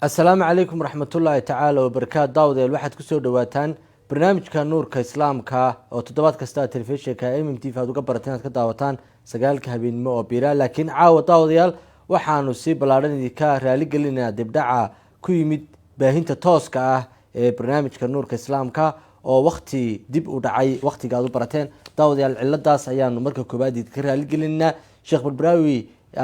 السلام عليكم ورحمة الله تعالى وبركاته. داوديل waxaad ku soo dhawaataan barnaamijka nuurka islaamka oo toddobaad kasta telefishinka MMT faad uga barateen ka daawataan sagaalka habeenimo oo biira laakiin caawa daawadayaal waxaanu si balaaran idinka raali gelinaa dibdhaca ku yimid baahinta tooska ah ee barnaamijka nuurka islaamka oo waqti dib u dhacay waqtiga aad u barateen daawadayaal ciladaas ayaanu marka koobaad idinka raali gelinaa Sheekh Barbaraawi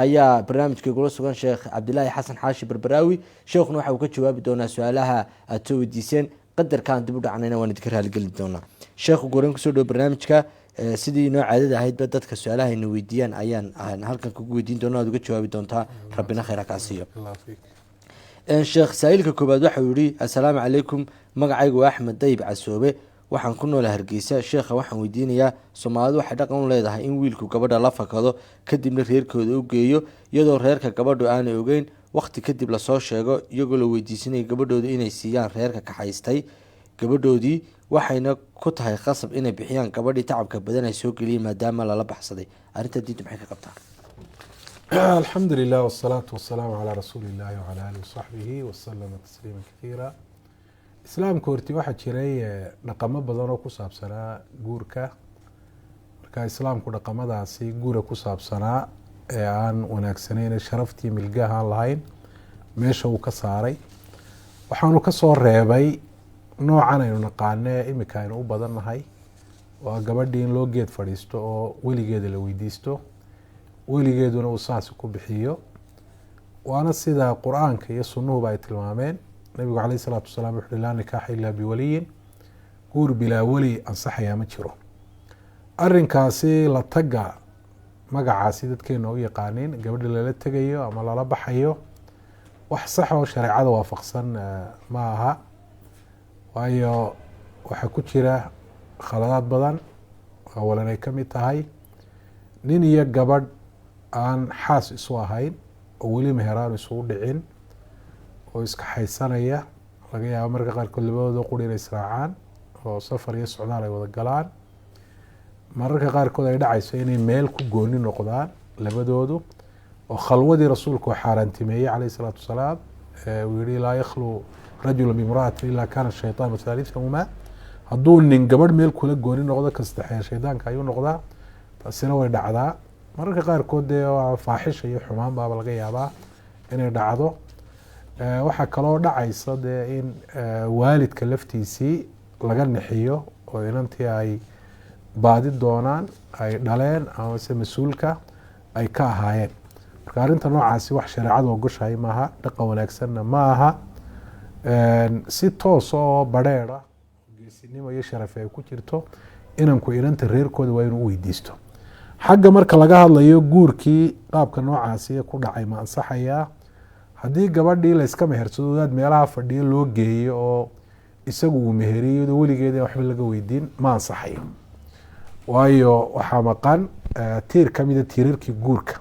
ayaa barnaamijka gula sugan Sheekh Cabdilaahi Xasan Xaashi Barbaraawi sheekhuna waxa uu ka jawaabi doonaa su'aalaha aad soo weydiiseen qadarkan dib u dhacnayna waan idinka raali gelin doonaa sheekhu gooreen ku soo dhaw barnaamijka sidii noo caadada ahayd dadka su'aalaha ay weydiiyaan ayaan halkan ku weydiin doonaa uga jawaabi doontaa rabbina khayr ka siiyo sheekh saa'ilka koobaad waxa uu yiri assalaamu calaykum magacaygu waa Axmed Dayib Casoobe waxaan ku noolahay Hargeysa sheekha waxaan weydiinayaa Soomaalidu waxay dhaqan u leedahay in wiilku gabadha la fakado kadibna reerkooda u geeyo iyadoo reerka gabadhu aanay ogeyn waqti kadib la soo sheego iyagoo la weydiisanay gabadhooda inay siiyaan reerka ka haystay gabadhoodii waxayna ku tahay qasab inay bixiyaan gabadhii tacabka badan ay soo galiyeen maadaama la baxsaday arinta diintu maxay ka qabtaa alxamdulilah wasalaatu wasalaamu calaa rasuulillahi wacalaa aalihi wasaxbihi wasalama tasliima kathiira islaamka horti waxaa jiray dhaqamo badan oo ku saabsanaa guurka marka islaamku dhaqamadaasi guura ku saabsanaa ee aan wanaagsaneyn sharaftii milgaha aan lahayn meesha uu ka saaray waxaanu ka soo reebay noocan aynu naqaane imika aynu u badannahay waa gabadhii in loo geed fadhiisto oo weligeeda la weydiisto weligeeduna uu saasi ku bixiyo waana sida qur-aanka iyo sunnuhuba ay tilmaameen nabigu calayhi salaatu wasalaam wuxuu laa nikaaxa ilaa biwaliyin guur bilaa weli ansaxayaa ma jiro arrinkaasi la taga magacaasi dadkeena u yaqaaniin gabadha lala tegayo ama lala baxayo wax sax oo shareecada waafaqsan ma aha waayo waxaa ku jira khaladaad badan awalan ay ka mid tahay nin iyo gabadh aan xaas isu ahayn oo weli meheraan isugu dhicin oo iska haysanaya laga yaabo marka qaarkood labadooda quri inay israacaan oo safar iyo socdaal ay wada galaan mararka qaarkood ay dhacayso inay meel ku gooni noqdaan labadoodu oo khalwadii rasuulku xaaraantimeeyey calayhi salaatu wasalaam uu yihi laa yakhlu rajula bimra'atin ilaa kaana shaytaanu thaalithahumaa hadduu nin gabadh meel kula gooni noqdo ka saddexeeya shaydaanka ayuu noqdaa taasina way dhacdaa mararka qaarkood dee faaxisha iyo xumaan baaba laga yaabaa inay dhacdo waxaa kaloo dhacaysa dee in waalidka laftiisii laga nixiyo oo inantii ay baadi doonaan ay dhaleen amase mas-uulka ay ka ahaayeen marka arrinta noocaasi wax shareecadu ogoshahay maaha dhaqan wanaagsanna ma aha si toos oo badheera geesinimo iyo sharafi ay ku jirto inanku inanta reerkooda waa inuu u weydiisto xagga marka laga hadlayo guurkii qaabka noocaasi ku dhacay ma ansaxayaa haddii gabadhii layska mehersado wadaad meelaha fadhiyo loo geeyo oo isagu uu meheriyo weligeeda waxba laga weydiin ma ansaxayo waayo waxaa maqan tiir ka mida tiirarkii guurka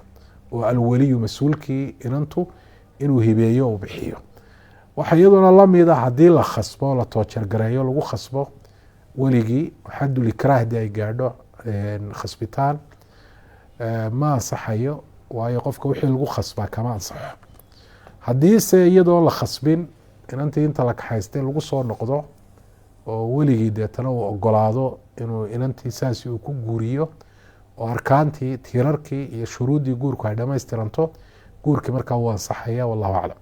oo alwaliyu mas-uulkii inantu inuu hibeeyo uu bixiyo waxa iyaduna lamida haddii la khasbo la toojargareeyo lagu khasbo weligii xadulikraah hadii ay gaadho khasbitaan ma ansaxayo waayo qofka wixii lagu khasbaa kama ansaxo haddiise iyadoon la khasbin inantii inta la kaxaystay lagu soo noqdo oo weligii deetana uu ogolaado inuu inantii saasi uu ku guuriyo oo arkaantii tiirarkii iyo shuruuddii guurku ay dhamaystiranto guurkii markaa wuu ansaxaya wallahu aclam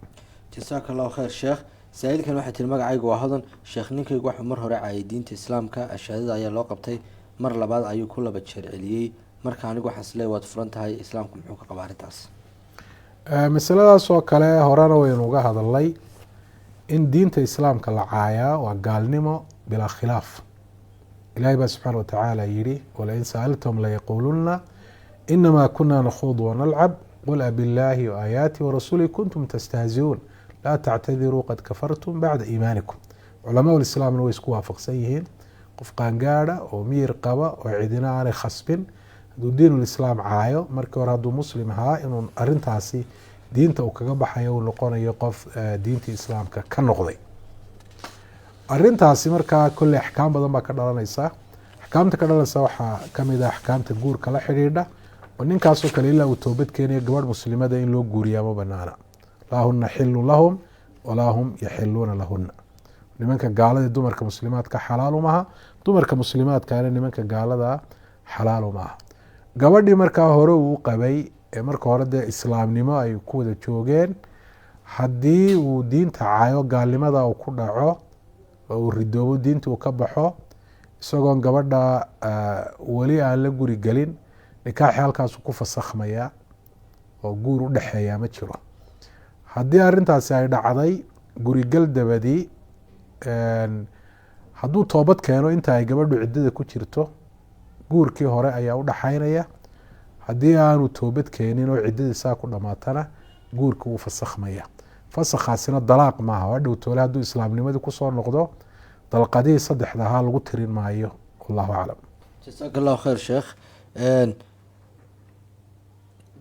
jazaaka allahu khayr sheekh saa'ilkan waxay tiri magacaygu waa hodan sheekh ninkaygu waxuu mar hore caayay diinta islaamka ashaadada ayaa loo qabtay mar labaad ayuu ku laba jeer celiyey marka anigu waxaan isleeyahay waad furan tahay islaamku muxuu ka qabaa arrintaas masaladaas oo kale horena waynu uga hadalnay in diinta islaamka la caayaa waa gaalnimo bilaa khilaaf ilaahay baa subxaana watacaala yidhi walain sa'altahum layaquuluna inamaa kuna nakhuud wanalcab qul abillaahi waaayaati warasuuli kuntum tastahziuun laa tactadiruu qad kafartum bacda iimaanikum culamaa islaamna way isku waafaqsan yihiin qof qaangaadha oo miyir qaba oo cidina aanay khasbin hadduu diinulislaam caayo markii hore hadduu muslim ahaa inuu arintaasi diinta uu kaga baxayo uu noqonayo qof diintii islaamka ka noqday arintaasi markaa kolley axkaam badan baa ka dhalanaysa axkaamta ka dhalanaysa waxaa kamid ah axkaamta guurka la xidhiidha oo ninkaasoo kale ilaa uu toobad keenayo gabadh muslimada in loo guuriyaa ma banaana laa huna xilun lahum walaa hum yaxiluuna lahuna. nimanka gaalada dumarka muslimaadka xalaalu maaha, dumarka muslimaadkana nimanka gaalada xalaalu maaha. gabadhii markaa hore uu qabay ee marka hore dee islaamnimo ay ku wada joogeen, haddii uu diinta cayo gaalnimada uu ku dhaco oo uu ridoobo diinta uu ka baxo isagoon gabadha weli aan la guri gelin, nikaaxi halkaasu ku fasakhmaya oo guur u dhexeeya ma jiro. haddii arintaasi ay dhacday gurigal dabadii, hadduu toobad keeno inta ay gabadhu ciddada ku jirto, guurkii hore ayaa u dhaxaynaya. haddii aanu toobad keenin oo ciddadii saa ku dhamaatana guurka wuu fasakhmaya. fasakhaasina dalaaq maaha, waa dhow toole hadduu islaamnimadii kusoo noqdo dalqadihii saddexda ahaa lagu tirin maayo. wallahu aclam. jasaaka allahu khayr sheekh.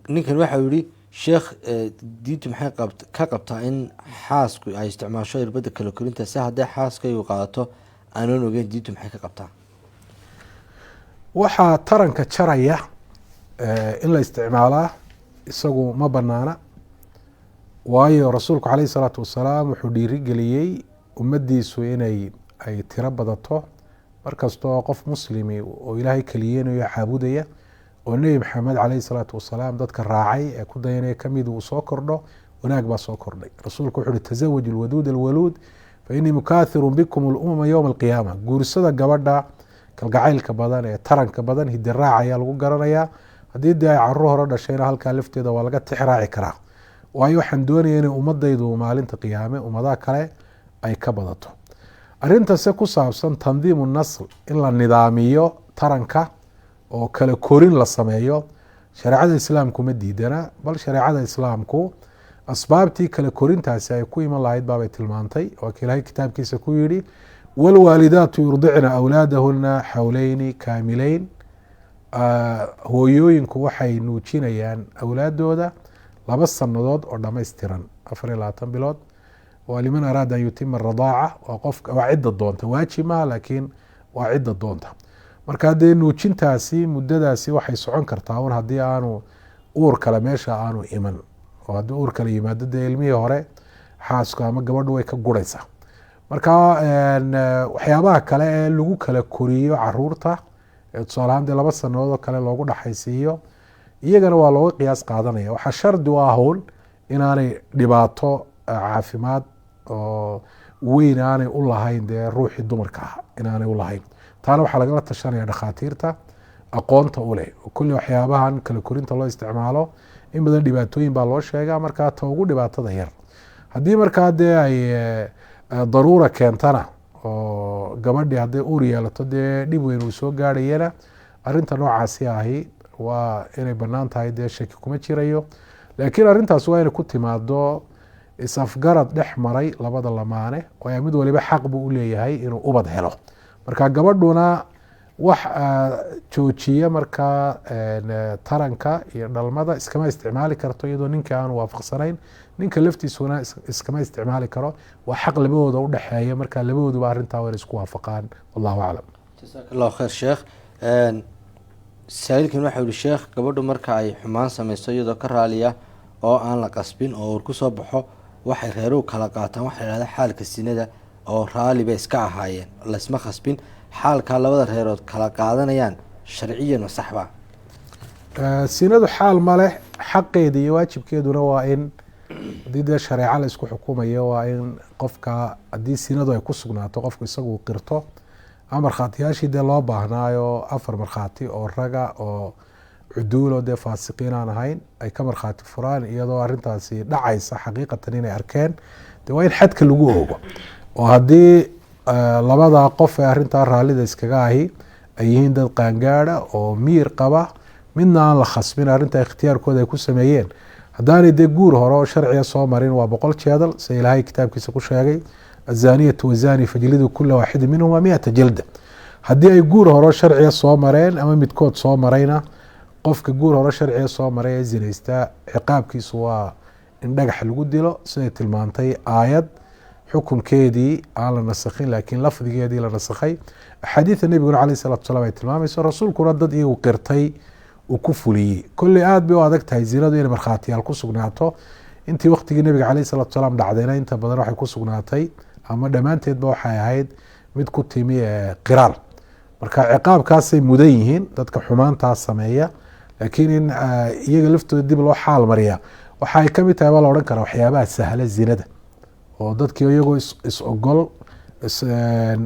ninkan waxau yihi sheekh, diintu maxay ka qabtaa in xaasku ay isticmaasho irbada kala korinta si hadday xaaskaygu qaadato aanan ogeyn, diintu maxay ka qabtaa? waxaa taranka jaraya in la isticmaalaa isagu ma banaana, waayo rasuulku caleyhi salaatu wasalaam wuxuu dhiirigeliyey ummadiisu inay ay tiro badato. markastoo qof muslimi oo ilaahay keliyeynayo caabudaya oo nebi maxamed caleyhi salaatu wasalaam dadka raacay ee ku dayanaya kamid uu soo kordho, wanaag baa soo kordhay. rasuulku wuxu uhi tasawaju lwaduud alwaluud fa inii mukaathirun bikum lumama yowma alqiyaama. guursada gabadha kalgacaylka badan ee taranka badan hidiraac ayaa lagu garanayaa. haddii dee ay carruur hore dhashayna halkaa lafteeda waa laga tixraaci karaa, waayo waxaan doonaya inay ummadaydu maalinta qiyaame ummadaha kale ay ka badato. arintase ku saabsan tandiimu nasl, in la nidaamiyo taranka oo kala korin la sameeyo, shareecada islaamku ma diidana, bal shareecada islaamku asbaabtii kala korintaasi ay ku iman lahayd baabay tilmaantay. waa ka ilaahay kitaabkiisa ku yihi wاlwaalidaatu yurdicna awlaadahuna xawleyni kaamileyn. hooyooyinku waxay nuujinayaan awlaadooda 2 sanadood oo dhamaystiran, 24 bilood. waa liman araada an yutima radaaca, waa cidda doonta, waajib maha laakiin waa cidda doonta. marka dee nuujintaasi muddadaasi waxay socon kartaa un haddii aanu uur kale meesha aanu iman, oo haddii uur kale yimaado dee ilmihii hore xaasku ama gabadhu way ka guraysaa. marka waxyaabaha kale ee lagu kala koriyo caruurta, tusaale ahaan dee 2 sanadood oo kale loogu dhaxaysiiyo, iyagana waa looga qiyaas qaadanaya. waxaa shardi u ahown inaanay dhibaato caafimaad oo weyn aanay u lahayn dee ruuxii dumarka ah inaanay u lahayn. taana waxaa lagala tashanaya dhakhaatiirta aqoonta u leh. kulli waxyaabahan kala korinta loo isticmaalo in badan dhibaatooyin baa loo sheegaa, markaa ta ugu dhibaatada yar. haddii markaa dee ay daruura keentana oo gabadhii hadday uur yeelato dee dhib weyn uu soo gaarhayana, arinta noocaasi ahi waa inay banaan tahay, dee shaki kuma jirayo. laakiin arintaas waa inay ku timaado is-afgarad dhex maray labada lamaane, waayo mid waliba xaq buu u leeyahay inuu ubad helo. marka gabadhuna wax joojiya markaa taranka iyo dhalmada iskama isticmaali karto iyadoo ninka aanu waafaqsanayn, ninka laftiisuna iskama isticmaali karo. waa xaq labadooda u dhexeeya, marka labadooduba arintaa waa inay isku waafaqaan. wallahu aclam. jasaaka allahu khayr sheekh. saailkan waxau yihi sheekh, gabadhu marka ay xumaan sameyso iyadoo ka raaliya oo aan la qasbin oo uur kusoo baxo, waxay reeruhu kala qaataan waxa la yihahda xaalka sinada oo raali bay iska ahaayeen, laysma khasbin. xaalkaa labada reerood kala qaadanayaan sharciyan ma saxba? sinadu xaal ma leh, xaqeeda iyo waajibkeeduna waa in haddii dee shareeco la isku xukumayo waa in qofka haddii sinadu ay ku sugnaato qofku isagu qirto, ama markhaatiyaashii dee loo baahnaayo 4 markhaati oo raga oo cuduulo dee faasiqiin aan ahayn ay ka markhaati furaan iyadoo arintaasi dhacaysa xaqiiqatan inay arkeen, dee waa in xadka lagu oogo. oo haddii labada qof ee arintaa raallida iskaga ahi ay yihiin dad qaangaada oo miir qaba, midna aan la khasbin, arinta ikhtiyaarkooda ay ku sameeyeen, haddaanay dee guur hore oo sharciga soo marin waa 100 jeedal sida ilaahay kitaabkiisa ku sheegay, azaniyatu wazani fajlidu kula waaxidin minhuma 100 jalda. haddii ay guur hore sharciga soo mareen ama midkood soo marayna, qofka guur hore sharciga soo maray ee zinaystaa ciqaabkiisu waa in dhagax lagu dilo, siday tilmaantay aayad xukunkeedii aan la nasakhin laakiin lafdigeedii la nasakhay. axaadiida nebiguna caleyh salatu wasalaam ay tilmaamayso, rasuulkuna dad iyagu qirtay uu ku fuliyey. kolley aada bay u adag tahay zinadu inay markhaatiyaal ku sugnaato, intii waqtigii nabiga caleyh salatu salaam dhacdayna inta badan waxay ku sugnaatay ama dhammaanteedba waxay ahayd mid ku timi qiraal. marka ciqaabkaasay mudan yihiin dadka xumaantaas sameeya, laakiin in iyaga laftooda dib loo xaal mariya waxa ay kamid tahay baa la odhan karaa waxyaabaha sahla zinada, oo dadkii iyagoo is ogol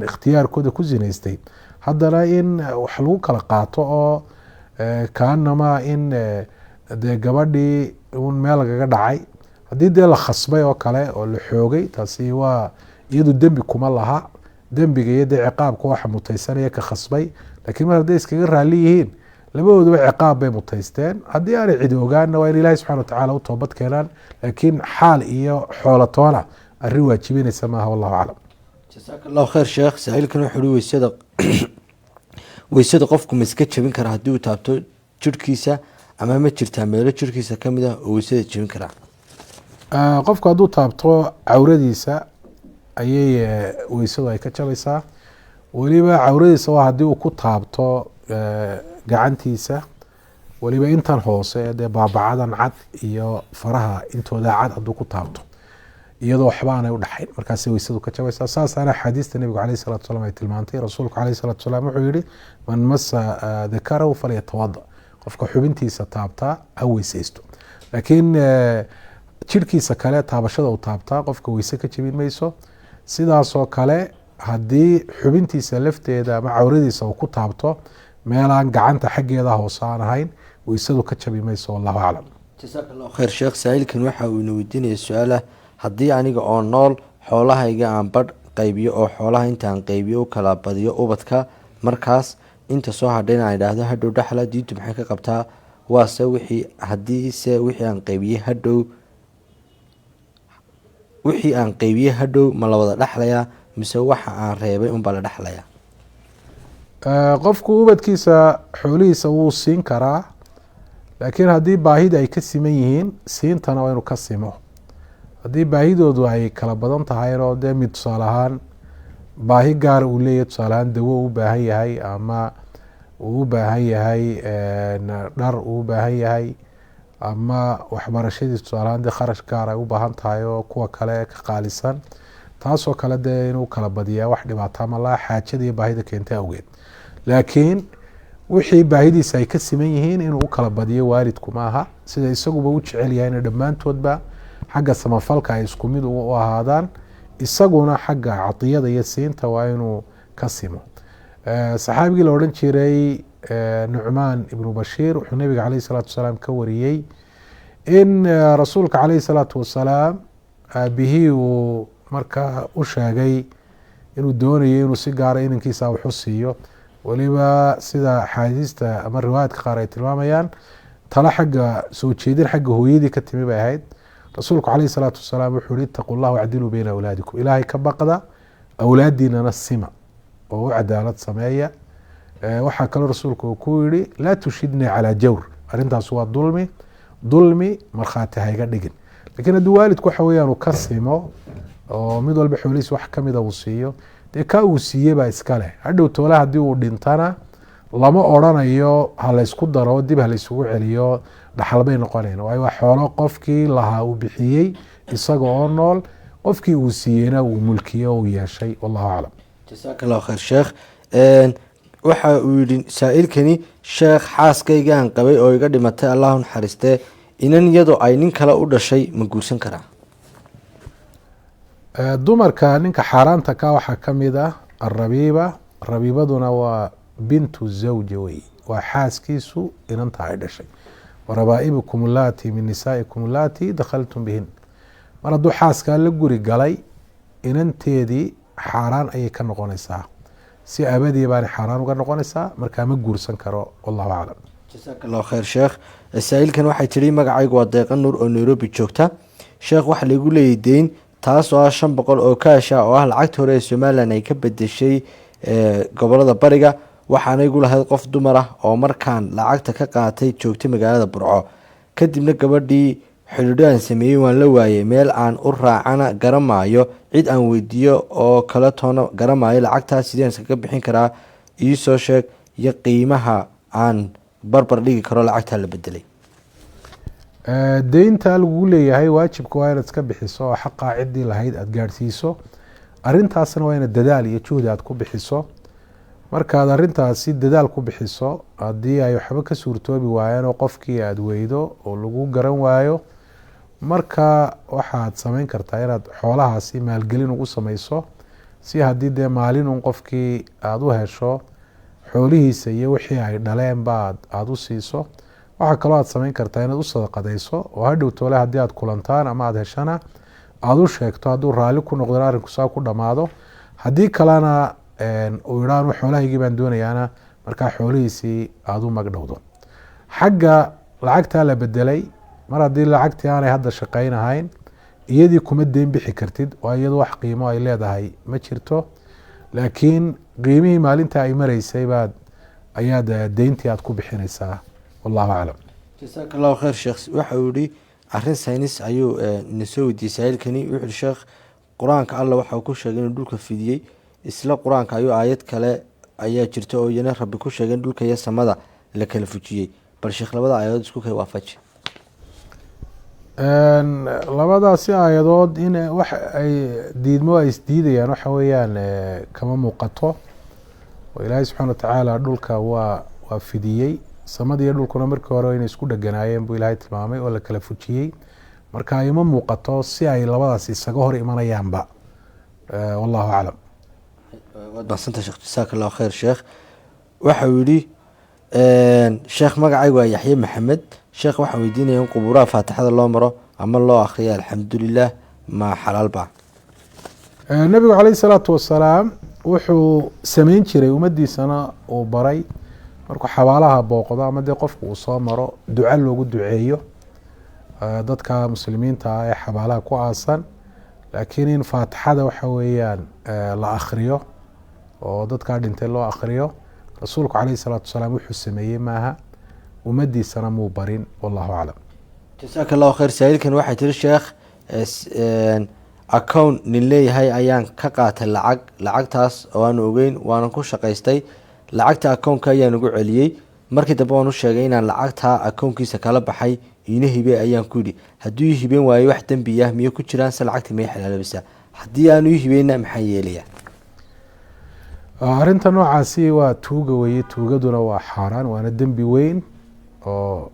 ikhtiyaarkooda ku zinaystay haddana in wax lagu kala qaato oo kaanama in dee gabadhii un meel lagaga dhacay, haddii dee la khasbay oo kale oo la xoogay, taasi waa iyadu dembi kuma laha. dembiga iyo dee ciqaabka waxa mutaysanaya ka khasbay, laakiin mar hadday iskaga raali yihiin labadooduba ciqaab bay mutaysteen. haddii aanay cidi ogaanna waa in ilaahi subxana watacaala u toobad keenaan, laakiin xaal iyo xoolatoona arrin waajibinaysa maaha. wallahu aclam. jasaaka allahu khayr sheekh. saa-iilkan wuxuu uhi weysada qofku ma iska jebin karaa haddii uu taabto jirhkiisa, ama ma jirtaa meelo jirhkiisa kamid ah oo weysada jebin karaa? qofku hadduu taabto cawradiisa ayay weysadu ay ka jabaysaa. weliba cawradiisa waa haddii uu ku taabto gacantiisa, weliba intan hoose dee baabacadan cad iyo faraha intooda cad hadduu ku taabto iyadoo waxba aanay udhaxayn, markaasay weysadu ka jabaysaa. saasaana axaadiista nebigu caleyh salatu salaam ay tilmaantay. rasuulku caleyh salatu salaam wuxuu yihi man masa dakarahu falyatawada, qofka xubintiisa taabtaa ha weysaysto. laakiin jirhkiisa kale taabashada uu taabtaa qofka weyse ka jebin mayso. sidaasoo kale haddii xubintiisa lafteeda ama cawradiisa uu ku taabto meelaan gacanta xaggeeda hoose aan ahayn, weysadu ka jabi mayso. wallahu aclam. jasaaka allahu khayr sheekh. saa-iilkan waxa uu ina weydiinaya su-aalah, haddii aniga oo nool xoolahayga aan badh qaybiyo oo xoolaha intaan qaybiyo u kala badiyo ubadka, markaas inta soo hadhayna aan idhaahdo hadhow dhaxla, diintu maxay ka qabtaa? waase hadiise wixii aan qaybiyey hadhow ma la wada dhexlayaa, mise waxa aan reebay unbaa la dhexlayaa? qofku ubadkiisa xoolihiisa wuu siin karaa, laakiin haddii baahida ay ka siman yihiin siintana waa inuu ka simo. haddii baahidoodu ay kala badan tahay oo dee mid tusaale ahaan baahi gaara uu leeyahy, tusaale ahaan dawo u baahan yahay, ama uu u baahan yahay dhar uu u baahan yahay, ama waxbarashadiis tusaale ahaan dee kharash gaar ay u baahan tahay oo kuwa kale ka qaalisan, taasoo kale dee inuu kala badiyaa wax dhibaato ama laa xaajada iyo baahida keentay awgeed. laakiin wixii baahidiisa ay ka siman yihiin inuu u kala badiyo waalidku maaha, sida isaguba u jecel yahayna dhammaantoodba xagga samafalka ay isku mid u ahaadaan, isaguna xagga cadiyada iyo siinta waa inuu ka simo. saxaabigii la odhan jiray nucmaan ibnu bashiir wuxuu nabiga caleyh salaatu wasalaam ka wariyey in rasuulka caleyhi salaatu wasalaam aabihii uu markaa u sheegay inuu doonayo inuu si gaara inankiisa waxu siiyo. weliba sida axaadiista ama riwaayaadka qaar ay tilmaamayaan tala xagga soo jeedin xagga hooyadii ka timi bay ahayd. rasuulku caleyhi salaatu wasalaam wuxuu yihi itaqu llah wacdiluu beyna awlaadikum, ilaahay ka baqda awlaadiinana sima oo u cadaalad sameeya. waxaa kaloo rasuulku uu ku yihi laa tushidnii calaa jawr, arrintaas waa dulmi markhaati hayga dhigin. lakiin haddii waalidku waxa weyaan uu ka simo oo mid walba xoolihiis wax kamida uu siiyo, dee ka uu siiye baa iska leh. hadhow toole haddii uu dhintana lama odrhanayo ha laysku daro dib ha laysugu celiyo dhaxal bay noqonayn, waayo waa xoolo qofkii lahaa uu bixiyey isaga oo nool, qofkii uu siiyeyna uu mulkiye o uu yeeshay. wallahu aclam. jasaaka allahu khayr sheekh. waxa uu yihi saa-ilkani, sheekh xaaskaygaan qabay oo iga dhimatay allahu naxariistee, inan iyadoo ay nin kale u dhashay ma guursan karaa? dumarka ninka xaaraanta ka waxaa kamid ah arabiiba. rabiibaduna waa bintu zawja wey, waa xaaskiisu inanta ay dhashay. warabaa'ibukum allaati min nisaa'ikum allaati dakhaltum bihin. mar hadduu xaaskaa la guri galay inanteedii xaaraan ayay ka noqonaysaa, si abadii baana xaaraan uga noqonaysaa, markaa ma guursan karo. wallahu aclam. jasaaka allahu khayr sheekh. saa-iilkan waxay tihi magacaygu waa deeqa nuur oo nairobi joogta. sheekh waxaa laigu leeyay deyn taas oo ah 500 oo kaasha oo ah lacagta hore ee somalilan ay ka bedeshay gobolada bariga. waxaana igu lahayd qof dumar ah oo markaan lacagta ka qaatay joogtay magaalada burco, kadibna gabadhii xidhiidho aan sameeyey waan la waayey, meel aan u raacana garamaayo, cid aan weydiiyo oo kala toona garamaayo. lacagtaas sideen iskaga bixin karaa? iisoo sheeg, iyo qiimaha aan barbar dhigi karo lacagtaa la bedelay. deynta lagu leeyahay waajibka waa inaad iska bixiso oo xaqaa ciddii lahayd aada gaadhsiiso. arintaasna waa inaad dadaal iyo juhdi aad ku bixiso. markaad arintaasi dadaal ku bixiso, haddii ay waxba ka suurtoobi waayaan oo qofkii aada weydo oo lagu garan waayo, marka waxaad samayn kartaa inaad xoolahaasi maalgelin ugu samayso, si haddii dee maalin un qofkii aada u hesho xoolihiisa iyo wixii ay dhaleenba aada u siiso. waxaa kaloo aad samayn kartaa inaad u sadaqadayso oo hadhow toole haddii aad kulantaan ama aada heshana aada u sheegto, hadduu raalli ku noqdona arrinku saa ku dhammaado. haddii kalena uu idhaan xoolahaygii baan doonayaana markaa xoolihiisii aada u magdhowdo. xagga lacagtaa la bedelay, mar haddii lacagtii aanay hadda shaqaynahayn, iyadii kuma deyn bixi kartid, waa iyadu wax qiimo ay leedahay ma jirto. laakiin qiimihii maalinta ay maraysay ayaad deyntii aada ku bixinaysaa. wallahu aclam. jasaaka allahu khayr sheekh. waxa uu yihi arrin saynis ayuu nasoo weydiiyey saailkani. wuxuu yihi sheekh, qur-aanka alla waxa uu ku sheegay inuu dhulka fidiyey, isla qur-aanka ayuu aayad kale ayaa jirta oo iyana rabbi ku sheegay in dhulka iyo samada la kala fujiyey. bal sheekh, labada aayadood isku kay waafaji. labadaasi aayadood in wax ay diidmo ay isdiidayaan waxa weeyaan kama muuqato. oo ilaahay subxaana watacaala dhulka waa fidiyey, samada iyo dhulkuna markii hore inay isku dheganaayeen buu ilaahay tilmaamay oo la kala fujiyey. marka ima muuqato si ay labadaas isaga hor imanayaanba. wallahu aclam. waad mahadsanta sheekh, jasaaka allahu khayr sheekh. waxa uu yihi sheekh, magacaygu waa yaxye maxamed. sheekh, waxaan weydiinaya in qubuuraha faatixada loo maro ama loo akriya alxamdulilah ma xalaal ba? nabigu caleyhi salaatu wasalaam wuxuu sameyn jiray, ummadiisana uu baray, markuu xabaalaha booqdo ama dee qofku uu soo maro, duca loogu duceeyo dadka muslimiinta ah ee xabaalaha ku aasan. laakiin in faatixada waxa weeyaan la akriyo oo dadkaa dhintay loo akriyo, rasuulku caleyhi salaatu wasalaam wuxuu sameeyey maaha, ummadiisana muu barin. wallahu aclam. jasaaka allahu khayr. saailkan waxay tiri sheekh, account nin leeyahay ayaan ka qaatay lacagtaas oo aan ogeyn, waanan ku shaqaystay. lacagta accountka ayaan ugu celiyey. markii dambe waan u sheegay inaan lacagta accounkiisa kala baxay, iina hibe ayaan ku yidhi. hadduu ii hibeen waayo wax dembi ah miyo ku jiraan se lacagtii may xalaalabisa? haddii aanu ii hibeyna maxaa yeelaya? arrinta noocaasi waa tuuga weye. tuugaduna waa xaaraan, waana dembi weyn oo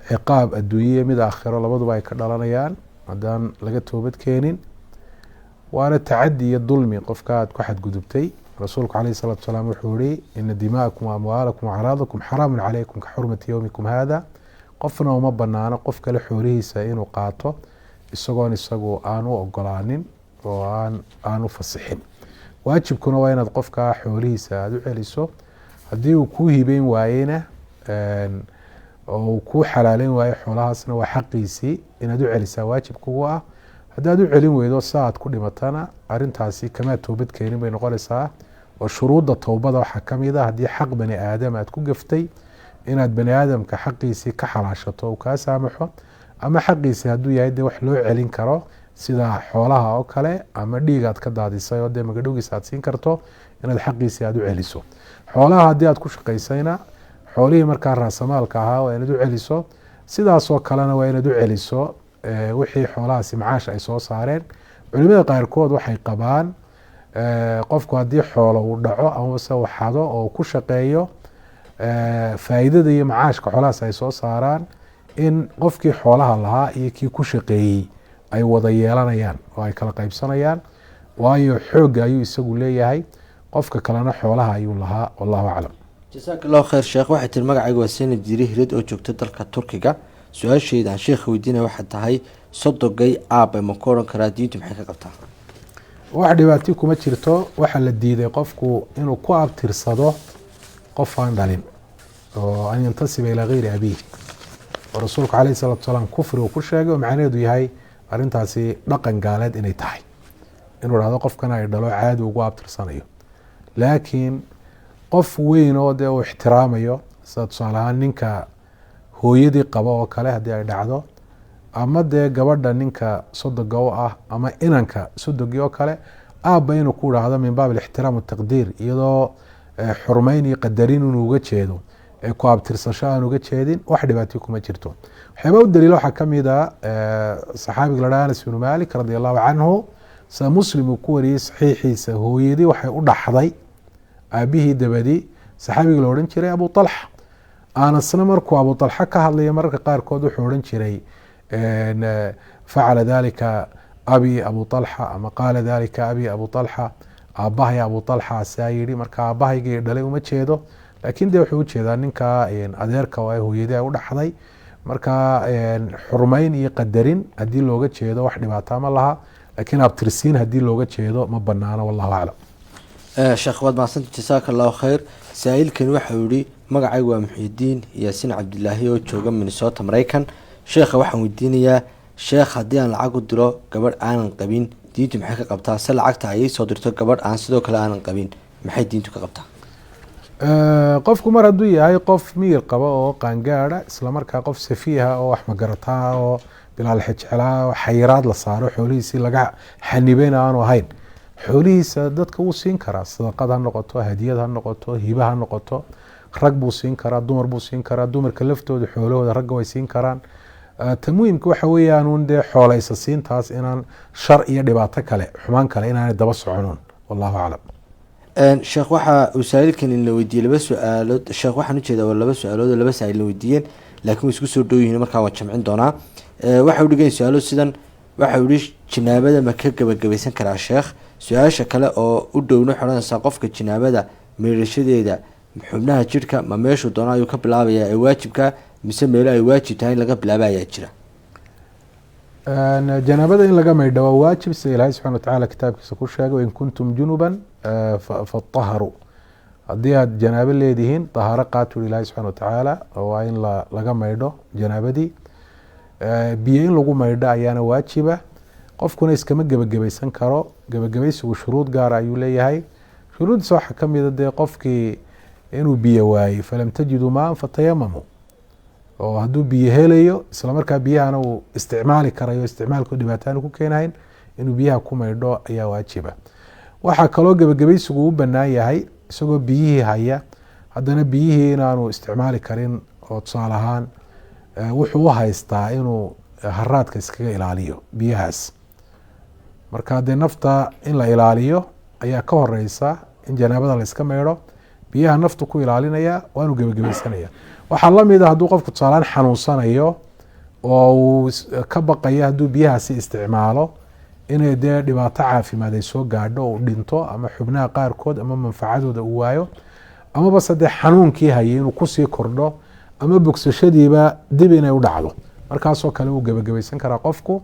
ciqaab adduunye mid aakhiro labaduba ay ka dhalanayaan haddaan laga toobad keenin. waana tacadi iyo dulmi qofka aad ku xadgudubtay. rasuulku caleyhi salaatu wasalaam wuxuu yihi ina dima'akum waamwaalakum wacraadakum xaraamun calaykum ka xurmati yowmikum hada. qofna uma banaano qof kale xoolihiisa inuu qaato isagoon isagu aan u ogolaanin oo aan u fasixin. waajibkuna waa inaad qofka xoolihiisa aada u celiso. haddii uu kuu hibeyn waayena oo uu kuu xalaaleyn waayo xoolahaasna waa xaqiisii inaad u celisaa waajib kugu ah. haddaad u celin weydo sa aad ku dhimatana arintaasi kamaad toobad keenin bay noqonaysaa. oo shuruudda towbada waxaa kamid a haddii xaq bani aadam aad ku gaftay inaad bani aadamka xaqiisii ka xalaashato uu kaa saamaxo, ama xaqiisii hadduu yahay dee wax loo celin karo sida xoolaha oo kale, ama dhiig aad ka daadisay oo dee magadhowgiisa aad siin karto inaad xaqiisii aada u celiso. xoolaha haddii aad ku shaqaysayna xoolihii markaa raasamaalka ahaa waa inaad u celiso. sidaasoo kalena waa inaad u celiso wixii xoolahaasi macaash ay soo saareen. culimada qaarkood waxay qabaan qofku haddii xoolo uu dhaco amase uu xado oo ku shaqeeyo, faa'iidada iyo macaashka xoolahaas ay soo saaraan, in qofkii xoolaha lahaa iyo kii ku shaqeeyey ay wada yeelanayaan oo ay kala qaybsanayaan. waayo xoogga ayuu isagu leeyahay, qofka kalena xoolaha ayuu lahaa. wallahu aclam. jasaaka allahu khayr sheekh. waxay tiri magacayga waa Saynab Jiri Hirid oo joogta dalka Turkiga. su-aasheyda aan sheekha weydiinaya waxay tahay, sodogay aabe ma ku oran karaa? diintu maxay ka qabtaa? wax dhibaati kuma jirto. waxaa la diiday qofku inuu ku abtirsado qof aan dhalin, oo an yantasiba ilaa gayri abiih. oo rasuulku caleyhi salaatu wasalaam kufri uu ku sheegay oo macnaheedu yahay arrintaasi dhaqan gaaleed inay tahay, inuu dhahdo qofkana ay dhalo caadi ugu abtirsanayo. laakiin qof weyn oo dee uu ixtiraamayo, sida tusaale ahaan ninka hooyadii qabo oo kale haddii ay dhacdo, ama dee gabadha ninka sodoga u ah, ama inanka sodogii oo kale, aabba inuu ku dhahdo min baab alixtiraam wataqdiir, iyadoo xurmeyn iyo qadarin inuu uga jeedo ku abtirsasho aan uga jeedin wax dhibaato kuma jirto. waxyaaba u daliila waxaa kamid a saxaabiga la dhaha Anas ibn Malik radi allahu canhu sa muslim uu ku wariyey saxiixiisa hooyadii waxay u dhaxday aabihii dabadii saxaabiga la odhan jiray Abu Talxa. Anasna markuu Abu Talxa ka hadlaya mararka qaarkood wuxuu odhan jiray facala dalika abi Abu Talxa ama qaala dalika abi Abu Talxa, aabahay Abu Talxa asaa yidhi. marka aabahaygii dhalay uma jeedo, laakiin dee wuxuu ujeedaa ninka adeerka oo ay hooyadii ay u dhaxday. marka xurmayn iyo qadarin haddii looga jeedo wax dhibaataa ma laha, laakiin abtirsiin haddii looga jeedo ma banaano. wallahu aclam. sheekh waad mahadsanta, jasaaka allahu khayr. saa-iilkani waxau yihi magacaygu waa Muxiidiin Yaasiin Cabdilaahi oo jooga Minnesota Maraykan. sheekha waxaan weydiinayaa, sheekh haddii aan lacag u diro gabadh aanan qabin, diintu maxay ka qabtaa? se lacagta ayay soo dirto gabadh aan sidoo kale aanan qabin, maxay diintu ka qabtaa? qofku mar hadduu yahay qof miyir qaba oo qaangaada, islamarkaa qof safiiha oo wax magarataa oo bilaal xejcelaa oo xayiraad la saaro xoolihiisii laga xanibeyn aanu ahayn, xoolihiisa dadka wuu siin karaa. sadaqad ha noqoto, hadiyad ha noqoto, hiba ha noqoto. rag buu siin karaa, dumar buu siin karaa. dumarka laftooda xoolahooda ragga way siin karaan. ta muhimka waxa weeyaan un dee xooleysa siintaas inaan shar iyo dhibaato kale, xumaan kale inaanay daba soconon. wallahu aclam. sheekh waxa uu saa-iilkan la weydiiyey laba su-aalood. sheekh waxaan ujeedaa waa laba su-aalood oo laba saa-il la weydiiyeen, laakiin way isku soo dhow yihiin, markaa waan jamcin doonaa. waxa u dhigan su-aalo sidan, waxa uu yihi jinaabada ma ka gabagabaysan karaa sheekh? su-aasha kale oo u dhowna xodhanaysaa, qofka jinaabada meerashadeeda xubnaha jidhka ma meeshuu doona ayuu ka bilaabayaa ee waajibka, mise meelo ay waajib tahay in laga bilaaba ayaa jira? janaabada in laga maydha waa waajib, sida ilaahay subxana watacaala kitaabkiisa ku sheegay, wain kuntum junuban fataharu. haddii aad janaabo leedihiin tahaaro qaatu ilaahay subxana watacaala, waa in laga maydho janaabadii. biyo in lagu maydho ayaana waajiba. qofkuna iskama gebagabaysan karo. gebagabaysigu shuruud gaara ayuu leeyahay. shuruuddiisa waxaa kamida dee qofkii inuu biyo waayey, falam tajiduu maan fatayamamu, oo hadduu biyo helayo islamarkaa biyahana uu isticmaali karayo, isticmaalku dhibaataan ku keenahayn, inuu biyaha ku maydho ayaa waajiba. waxaa kaloo gebagabaysigu u banaan yahay isagoo biyihii haya, haddana biyihii inaanu isticmaali karin, oo tusaale ahaan wuxuu u haystaa inuu haraadka iskaga ilaaliyo biyahaas. marka dee nafta in la ilaaliyo ayaa ka horeysa in janaabada la iska maydho. biyaha naftu ku ilaalinaya waanu gebagabaysanaya. waxaa lamid a hadduu qofku tusaalaan xanuunsanayo oo uu ka baqayo hadduu biyahaasi isticmaalo inay dee dhibaato caafimaad ay soo gaadho, uu dhinto ama xubnaha qaarkood ama manfacadooda uu waayo, amaba sadee xanuunkii hayay inuu kusii kordho ama bogsashadiiba dib inay u dhacdo. markaasoo kale wuu gebagabaysan karaa qofku.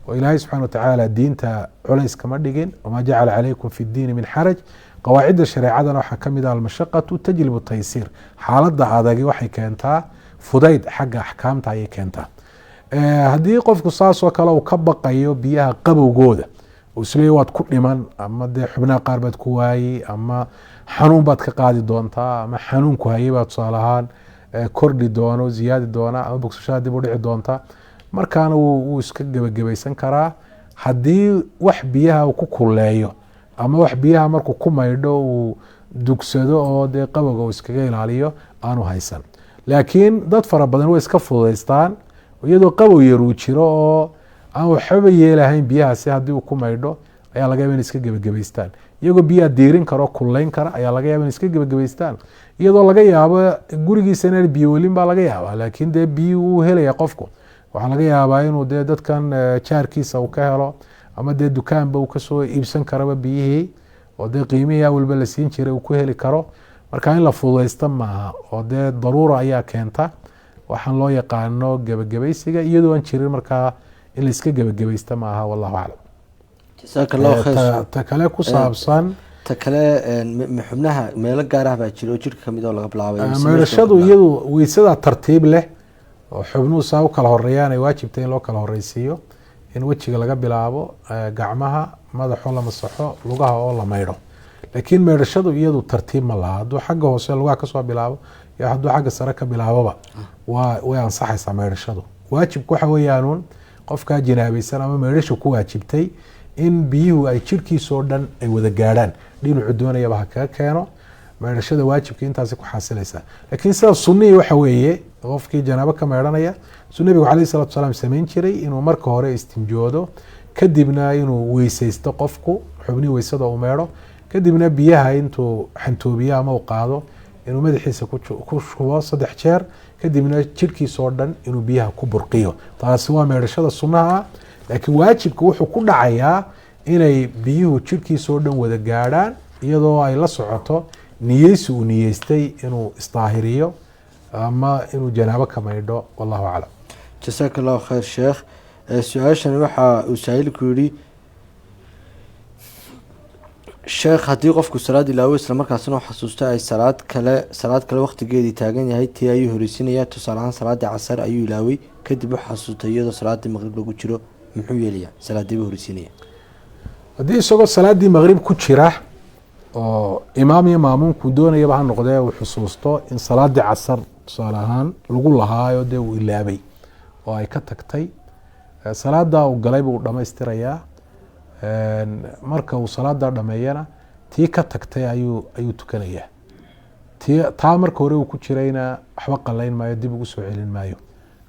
oo ilaahay subxana watacaala diinta culays kama dhigin, wamaa jacala calaykum fi ddiini min xaraj. qawaacidda shareecadana waxaa kamid ah almashaqatu tajlibu taysiir. xaaladda adagi waxay keentaa fudayd xagga axkaamta ayay keentaa. haddii qofku saasoo kale uu ka baqayo biyaha qabowgooda, uu isleeya waad ku dhiman, ama dee xubnaha qaar baad ku waayey, ama xanuun baad ka qaadi doontaa, ama xanuunku hayay baad tusaale ahaan kordhi doono, ziyaadi doona, ama bogsashada dib u dhici doonta, markaana wuu iska gebagabaysan karaa. haddii wax biyaha uu ku kuleeyo ama wax biyaha markuu ku maydho uu dugsado oo dee qabowga uu iskaga ilaaliyo aanu haysan. laakiin dad fara badan way iska fududaystaan iyadoo qabow yar uu jiro oo aan waxba yeelahayn biyahaasi, haddii uu ku maydho ayaa laga yaaba in iska gebagabaystaan. iyagoo biyaha diirin karo kuleyn kara ayaa laga yaaba in iska gebagabaystaan. iyadoo laga yaabo gurigiisa inaan biyo welin baa laga yaabaa, laakiin dee biyi uu helaya qofku. waxaa laga yaabaa inuu dee dadkan jaarkiisa uu ka helo, ama dee dukaanba uu kasoo iibsan karaba biyihii, oo dee qiimihii awalba la siin jiray uu ku heli karo. marka in la fududaysta maaha, oo dee daruura ayaa keenta waxaan loo yaqaano gebagabaysiga, iyadoo aan jirin markaa in la iska gebagabaysta maaha. wallahu aclam. jasaaka allahu khayr. ta kale ku saabsan ta kale xubnaha meelo gaar ah baa jira oo jidhka kamid oo laga bilaabay. maydhashadu iyadu weysadaa tartiib leh, oo xubnuhu saa u kala horeeyaan ay waajibtay in loo kala horeysiiyo. in wejiga laga bilaabo, gacmaha, madaxoo la masaxo, lugaha oo la maydho. laakiin maydhashadu iyadu tartiib ma laha. hadduu xagga hoose lugaha kasoo bilaabo iyo hadduu xagga sare ka bilaaboba way ansaxaysaa maydhashadu. waajibku waxa weeyaanuun qofkaa jinaabaysan ama maydhasha ku waajibtay in biyuhu ay jidhkiisoo dhan ay wada gaadhaan, dhinacu doonayaba ha kaga keeno. meedhashada waajibka intaasi ku xasilaysaa. laakiin sida sunnihii waxa weeye qofkii janaabo ka meedhanaya suu nabigu calayhi salaatu wasalaam samayn jiray inuu marka hore istinjoodo, kadibna inuu weysaysto qofku xubnihii weysada uu meedho, kadibna biyaha intuu xantoobiyo ama uu qaado inuu madaxiisa ku shubo 3 jeer, kadibna jidhkiisa oo dhan inuu biyaha ku burqiyo. taasi waa meedhashada sunnaha ah. laakiin waajibka wuxuu ku dhacayaa inay biyuhu jidhkiisa oo dhan wada gaadhaan iyadoo ay la socoto niyeysi uu niyeystay inuu isdaahiriyo ama inuu janaabo ka maydho. wallahu aclam. jasaaka allahu khayr sheekh. su-aashan waxa uu saa'ilku yidhi sheekh, haddii qofku salaad ilaawo isla markaasna u xasuusta ay salaad kale waqtigeedii taagan yahay, tii ayuu horeysinaya. tusaale ahaan salaadii casar ayuu ilaaway, kadib u xasuustay iyadoo salaadii maqrib lagu jiro, muxuu yeelayaa? salaadiiba horeysinaya. haddii isagoo salaadii maqrib ku jira oo imaam iyo maamuumku doonayaba ha noqdee uu xusuusto in salaadii casar tusaale ahaan lagu lahaayo dee uu ilaabay oo ay ka tagtay, salaadaa uu galay buu dhamaystirayaa. marka uu salaadaa dhameeyana tii ka tagtay ayuu tukanayaa. taa marka hore uu ku jirayna waxba qalayn maayo, dib ugu soo celin maayo.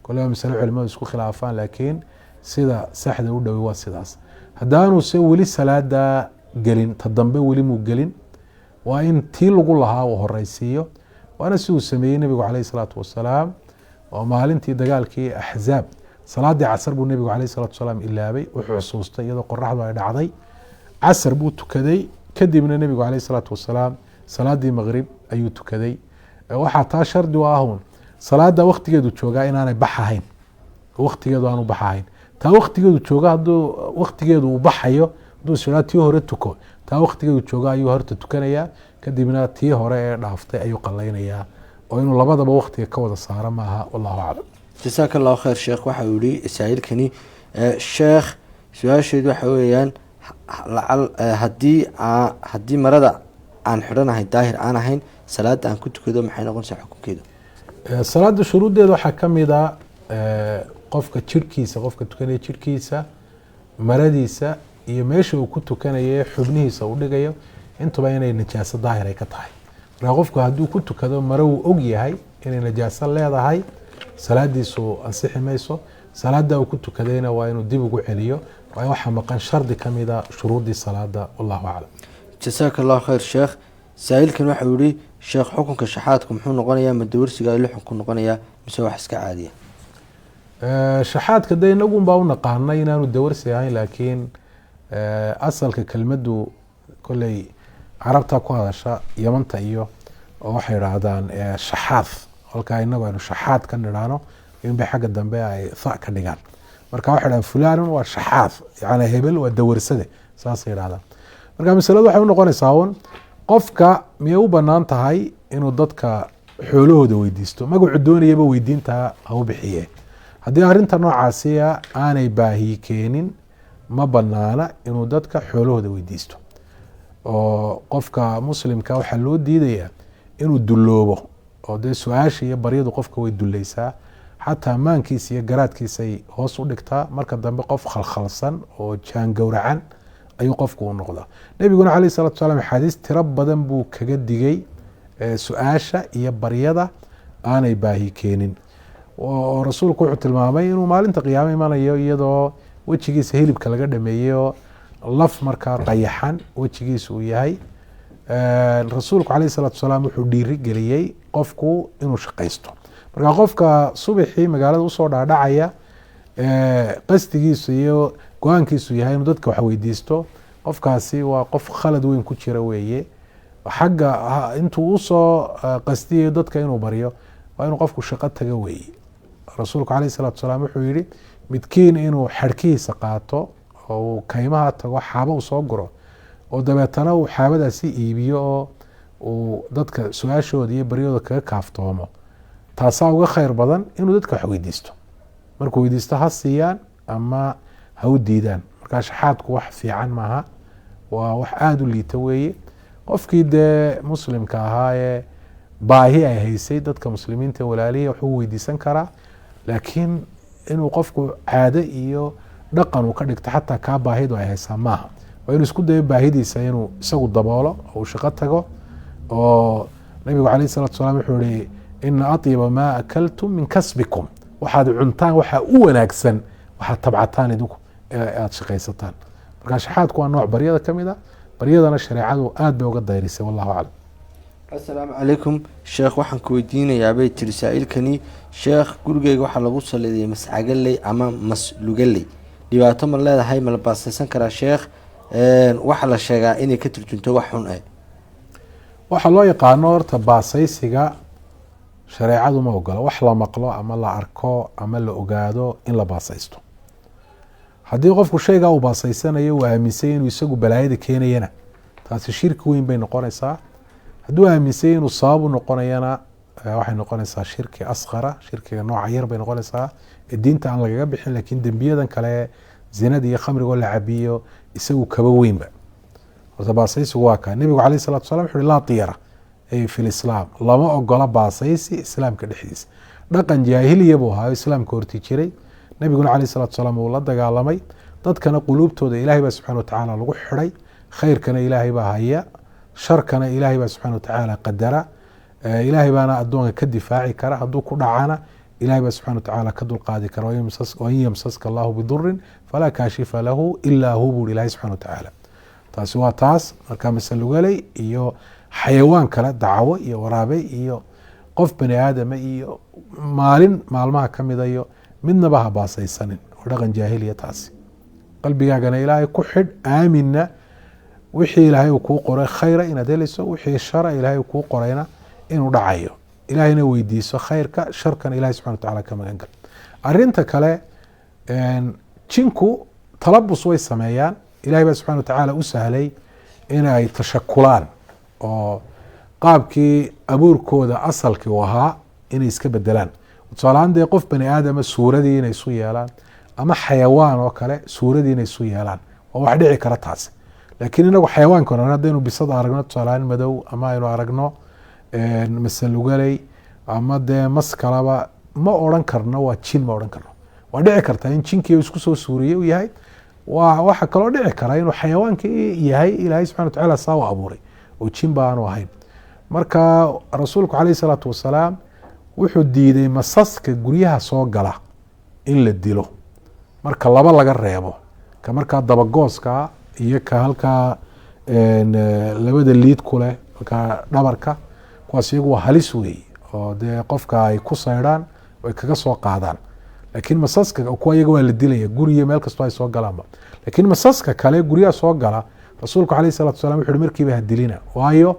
koleba masale culimadu isku khilaafaan, laakiin sida saxda u dhowi waa sidaas. haddaanuse weli salaadaa gelin, ta dambe weli muu gelin, waa in tii lagu lahaa uu horeysiiyo. waana si uu sameeyey nebigu calayhi salaatu wasalaam oo maalintii dagaalkii axzaab salaadii casar buu nebigu calayhi salaatu wasalaam ilaabay, wuxuu xusuustay iyadoo qoraxdu ay dhacday, casar buu tukaday, kadibna nebigu calayhi salaatu wasalaam salaadii maqrib ayuu tukaday. waxaa taa shardi u ahun salaada waqtigeedu joogaa inaanay bax ahayn, waqtigeedu aanu bax ahayn. taa waqtigeedu jooga hadduu waqtigeedu uu baxayo, hadduu israa tii hore tuko, taa waqtigeedu jooga ayuu horta tukanayaa, kadibna tii hore ee dhaaftay ayuu qallaynayaa. oo inuu labadaba waqtiga ka wada saaro maaha. wallahu aclam. jasaaka allahu khayr sheekh. waxa uu yihi saa'ilkani sheekh, su-aasheedu waxa weeyaan haddii marada aan xidhanahay daahir aan ahayn, salaada aan ku tukado maxay noqonaysaa xukunkeedu? salaada shuruuddeeda waxaa ka mid a qofka jirhkiisa, qofka tukanaya jirhkiisa, maradiisa iyo meesha uu ku tukanaye xubnihiisa uu dhigayo intuba inay najaaso daahir ay ka tahay. markaa qofku hadduu ku tukado mare uu og yahay inay najaaso leedahay, salaadiisu ansixi mayso. salaada uu ku tukadayna waa inuu dib ugu celiyo, waayo waxaa maqan shardi ka mida shuruuddii salaada. wallahu aclam. jasaaka allahu khayr sheekh. saa'ilkan waxa uu yihi sheekh, xukunka shaxaadku muxuu noqonayaa? ma dawarsiga ayuu xukun noqonayaa mise wax iska caadiya? shaxaadka dee inagun baa u naqaanay inaanu dawarsi ahayn, laakiin asalka kelmaddu kolley carabta ku hadasha yamanta iyo oo waxay idhaahdaan shaxaad, halkaa inagu aynu shaxaad ka nidhaano inbay xagga dambe ay tha ka dhigaan. marka waxay dhahaan fulanun waa shaxaad, yani hebel waa dawarsade, saasay idhahdaan. marka masaladu waxay u noqonaysaa un qofka miyay u banaan tahay inuu dadka xoolahooda weydiisto? magacu doonayaba weydiintaa ha u bixiye. haddii arrinta noocaasiya aanay baahi keenin, ma banaana inuu dadka xoolahooda weydiisto. oo qofka muslimka waxaa loo diidayaa inuu dulloobo, oo dee su-aasha iyo baryadu qofka way dulleysaa, xataa maankiisa iyo garaadkiisay hoos u dhigtaa. marka dambe qof khalkhalsan oo jaangowracan ayuu qofku u noqdaa. nebiguna calayhi salatu wasalaam axaadiis tiro badan buu kaga digay su-aasha iyo baryada aanay baahi keenin. oo rasuulku wuxuu tilmaamay inuu maalinta qiyaamo imanayo iyadoo wejigiisa hilibka laga dhameeyey oo laf markaa qayaxan wejigiisa uu yahay. rasuulku calayhi salaatu wasalaam wuxuu dhiiri geliyey qofku inuu shaqaysto. marka qofka subaxii magaalada usoo dhaadhacaya qasdigiisu iyo go-aankiisu yahay inuu dadka wax weydiisto, qofkaasi waa qof khalad weyn ku jira weeye. xagga intuu usoo qasdiyayo dadka inuu baryo waa inuu qofku shaqo taga weeye. rasuulku calayhi salaatu wasalaam wuxuu yihi midkiin inuu xadhkihiisa qaato oo uu kaymaha tago, xaabo uu soo guro, oo dabeetana uu xaabadaasi iibiyo oo uu dadka su-aashooda iyo baryooda kaga kaaftoomo, taasaa uga khayr badan inuu dadka wax weydiisto. markuu weydiisto ha siiyaan ama ha u diidaan. markaa shaxaadku wax fiican maaha, waa wax aada u liita weeye. qofkii dee muslimka ahaa ee baahi ay haysay dadka muslimiinta walaalihii wuxuu weydiisan karaa, laakiin inuu qofku caado iyo dhaqan uu ka dhigto xataa kaa baahidu ay haysaa maaha. waa inuu isku dayo baahidiisa inuu isagu daboolo oo uu shaqo tago oo nabigu calayh salatu salaam wuxuu ihi ina aطyiba maa akaltum min kasbikum waxaad cuntaan waxaa u wanaagsan waxaad tabcataan idinku aada shaqaysataan. marka shaxaadku waa nooc baryada ka mid a, baryadana shareecadu aada bay uga dayrisay wallahu aclam. assalaamu calaykum sheekh, waxaan ku weydiinayaa bay tiri saa-ilkani sheekh, gurigeyga waxaa lagu saliidiyay mascagaley ama maslugaley, dhibaato ma leedahay, ma la baasaysan karaa sheekh? waxaa la sheegaa inay ka turjunto wax xun waxaa loo yaqaano horta baasaysiga shareecadu ma ogola. wax la maqlo ama la arko ama la ogaado in la baasaysto. haddii qofku shaygaa uu baasaysanayo uu aaminsay inuu isagu balaayada keenayana taasi shirki weyn bay noqonaysaa. hadduu aaminsay inuu sabab u noqonayana waxay noqonaysaa shirki asqara, shirkiga nooca yar bay noqonaysaa ee diinta aan lagaga bixin. laakiin dembiyadan kale zinada iyo khamrigoo la cabiyo isagu kaba weynba. horta baasaysigu waa kaa. nebigu calayh salatu salam wuxu uhi laa tiyara ay fi lislaam, lama ogola baasaysi islaamka dhexdiisa. dhaqan jaahiliya buu ahaayo islaamka horti jiray. nebiguna calayh salatu salaam uu la dagaalamay. dadkana quluubtooda ilaahay baa subxana watacaala lagu xidhay. khayrkana ilaahay baa haya, sharkana ilaahay baa subxana watacaala qadara. ilaahay baana addoonka ka difaaci kara. hadduu ku dhacana ilahay baa subxana watacaala ka dulqaadi kara. wain yamsaska allahu bidurin falaa kaashifa lahu ilaa hu buri ilahay subxana watacaala. taasi waa taas. marka masalugaley iyo xayawaan kale, dacwo iyo waraabe iyo qof bani aadama iyo maalin maalmaha kamida iyo midnaba ha baasaysanin. oo dhaqan jaahiliya taasi. qalbigaagana ilaahay ku xidh, aaminna wixii ilaahay uu kuu qoray khayra inaad helayso, wixii shara ilaahay uu kuu qorayna inuu dhacayo. ilaahayna weydiiso khayrka, sharkana ilahay subxana watacaala ka magan gal. arinta kale jinku talabus way sameeyaan. ilahay baa subxana watacaala u sahlay inay tashakulaan oo qaabkii abuurkooda asalkii u ahaa inay iska bedelaan. tusaalahaan dee qof bani aadama suuradii inay isu yeelaan ama xayawaan oo kale suuradii inay isu yeelaan waa wax dhici kara taasi. laakiin inagu xayawaanka hore haddaynu bisad aragno tusaalahaan madow ama aynu aragno masalugaley ama dee mas kalaba ma odhan karno waa jin, ma odhan karno. waa dhici karta in jinkii isku soo suuriyey u yahay. waxa kaloo dhici kara inuu xayawaankii yahay ilaahay subxana watacaala saa u abuuray oo jin ba aanu ahayn. marka rasuulku calayh salaatu wasalaam wuxuu diiday masaska guryaha soo gala in la dilo marka laba laga reebo, ka markaa dabagooska iyo ka halkaa labada liid ku leh markaa dhabarka, kuwaas iyagu waa halis weeye oo dee qofka ay ku saydhaan ay kaga soo qaadaan. laakiin masaska kuwa iyaga waa la dilaya guriyo meel kastoo ay soo galaanba. laakiin masaska kale guryaha soo gala rasuulku calayh salatu wasalam wuxu uhi markiiba ha dilina, waayo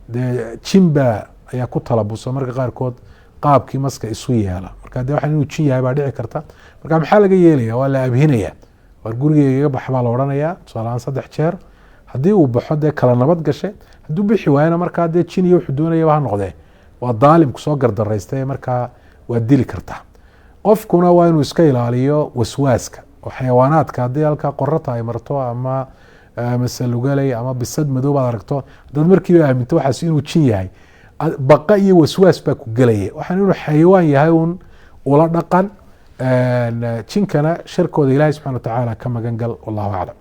dee jinba ayaa ku talabuso marka qaarkood qaabkii maska isu yeela. marka dee waxaan inuu jin yahay baa dhici karta. marka maxaa laga yeelaya? waa la abhinaya. war gurigeyga iga bax baa la odhanayaa tusaalahaan 3 jeer. haddii uu baxo dee kala nabad gashe, hadduu bixi waayana markaa dee jin iyo wuxuu doonayaba ha noqdee waa daalim kusoo gardaraystay, markaa waa dili kartaa. qofkuna waa inuu iska ilaaliyo waswaaska oo xayawaanaadka haddii halkaa qorata ay marto ama masalugaley ama bisad madow baad aragto, haddaad markiiba aaminto waxaas inuu jin yahay, baqa iyo waswaas baa ku gelaya. waxaan inuu xayawaan yahay un ula dhaqan. jinkana sharkooda ilaahay subxana watacaala ka magan gal. wallahu aclam.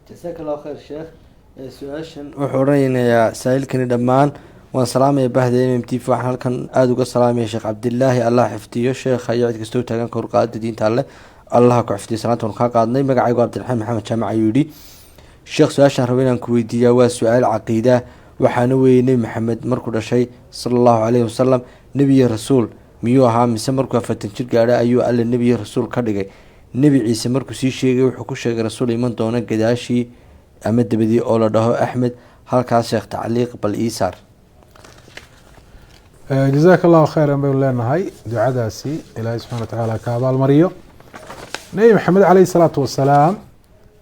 jasaaka allahu khayr sheekh. su-aashan wuxuu odhanayaa saa-ilkani dhammaan waan salaamaya bahda mm t v. waxaan halkan aada uga salaamaya sheekh cabdilaahi, allah xifdiyo sheekha iyo cid kastoo taagan ka horqaadada diinta alleh, allah ku xifdiyo. salaanta waan kaa qaadnay. magacaygu cabdiraxmaan maxamed jaamac ayuu yidhi. sheekh su-aashaan raba inaan ku weydiiyaa waa su-aal caqiida. waxaana weeye nebi maxamed markuu dhashay sala allahu caleyhi wasalam nebi iyo rasuul miyuu ahaa, mise markuu 40 jir gaadha ayuu alle nebi iyo rasuul ka dhigay? nebi ciise markuu sii sheegay wuxuu ku sheegay rasuul iman doona gadaashii ama dabadii oo la dhaho axmed. halkaas sheekh tacliiq bal iisaar. jazaaka allahu khayran baynu leenahay. ducadaasi ilaahay subxana watacaala ka abaalmariyo. nebi maxamed caleyhi salaatu wasalaam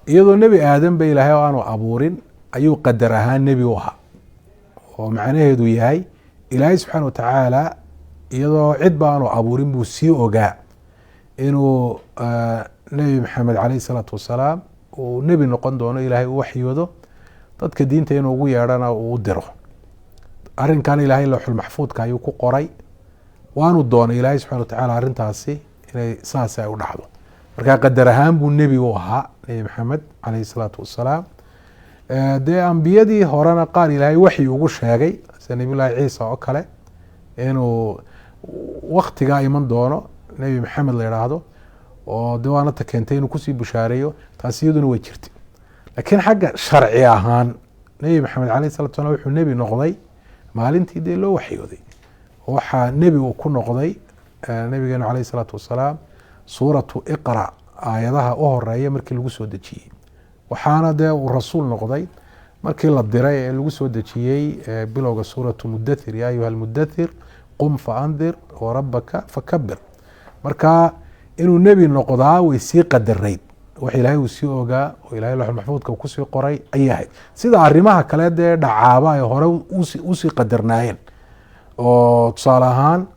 iyadoo nebi aadan ba ilaahay oo aanu abuurin ayuu qadar ahaan nebi u ahaa, oo macnaheedu yahay ilaahay subxaana watacaala iyadoo cid ba aanu abuurin buu sii ogaa inuu nebi maxamed caleyhi salaatu wasalaam uu nebi noqon doono, ilaahay u waxyoodo dadka diinta inuu ugu yeedhana uu u diro. arrinkan ilaahay lawxul maxfuudka ayuu ku qoray, waanu doonay ilaahay subxana watacaala arrintaasi inay saas ay u dhacdo. markaa qadar ahaan buu nebi u ahaa nebi maxamed caleyhi salaatu wasalaam. dee ambiyadii horena qaar ilaahay waxyi ugu sheegay sida nabiy llaahi ciisa oo kale inuu waktigaa iman doono nebi maxamed la yidhaahdo oo de waanata keentay inuu kusii bushaareeyo taas iyaduna way jirtay. laakiin xagga sharci ahaan nebi maxamed alayh salatu salam wuxuu nebi noqday maalintii dee loo waxyooday. waxaa nebi uu ku noqday nabigeenu alayh salaatu wasalaam suuratu iqra aayadaha u horeeya markii lagu soo dejiyey, waxaana dee uu rasuul noqday markii la diray ee lagu soo dejiyey bilowga suuratu mudathir, ya ayuha almudathir qum faandir warabaka fakabir. marka inuu nebi noqdaa way sii qadarayd, wax ilaahay uu sii ogaa oo ilahay laxul maxfuudka kusii qoray ayay ahayd, sida arrimaha kale dee dhacaaba ay hore usii qadarnaayeen. oo tusaale ahaan